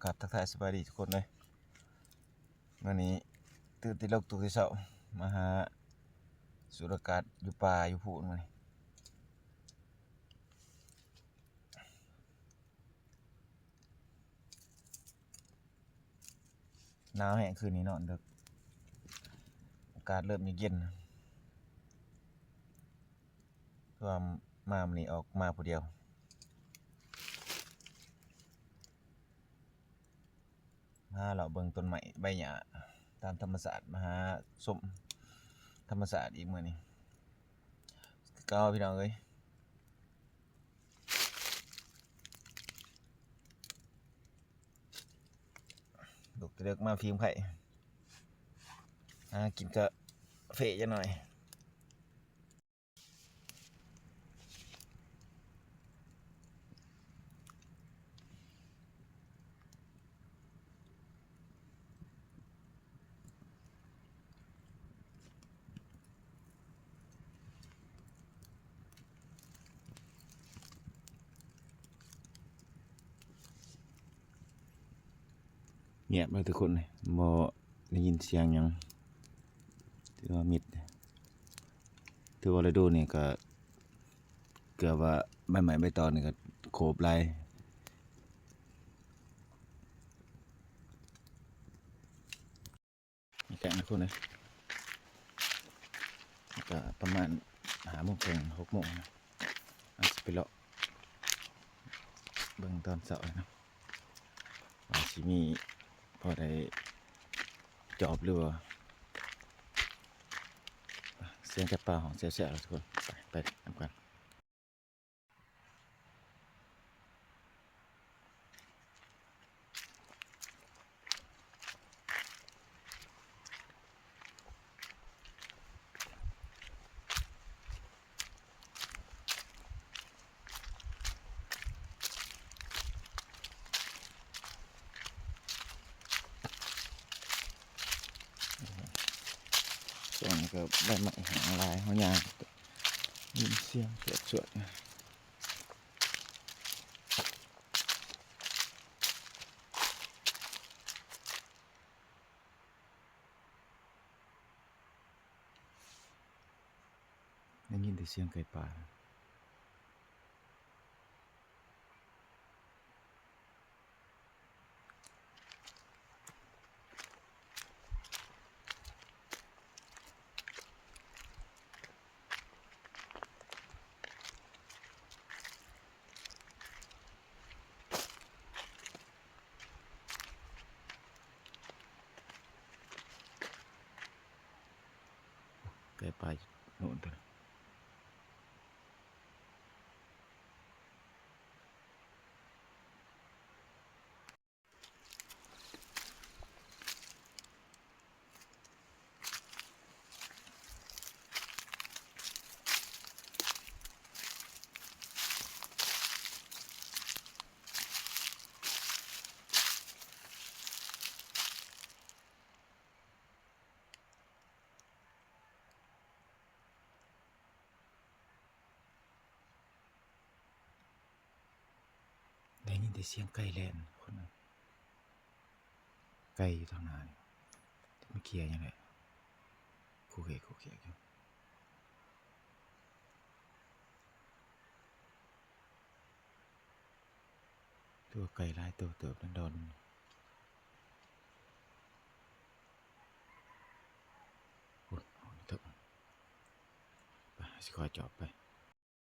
กับทักทายสบายดีทุกคนเลยวันนี้ตื่นตีลกตุกที่เสามาหาสุรกาศอยู่ป่าอยู่พูนมาหนาวแห้งคืนนี้นอนดึกอากาศเริ่มเย็นเพราะว่ามาวันนี้ออกมาผู้เดียวมาเราเบิ่งต้นไม้ใบหญ้าตามธรรมศาสตร์มาหาส้มธรรมศาสตร์อีกมื้อนี้ก็พี่น้องเอ้ยลูกเด็กมาฟิล์มไข่กินกะเฟะจะหน่อยเงียบเลยทุกคนเลยบ่ได้ยินเสียงหยังถือว่ามิดถือว่าฤดูนี่ก็เกือบว่าใบไม้ใบตองนี่ก็โขบลายมีแกงทุกคนเลยก็ประมาณ5 โมง 6 โมงอาจจะไปเลาะเบิ่งตอนเช้านะว่าสิมีพอได้จอบหรือว่าเสียงจับปลาของเสียๆทุกคนไปทำกันส่วนนี้ก็ใบไม้หางลายเขายางยินเสียงสวดได้ยินแต่เสียงไก่ป่าไก่ป่าโน่นตัวได้ยินแต่เสียงไก่แล่นคนไก่อยู่ทางหน้านี่ไม่เคลียร์ยังไงคู่เกะอยู่ตัวไก่ลายตัวเติบนั่นโดนโอ้ยเถอะไปสิคอยจอบไป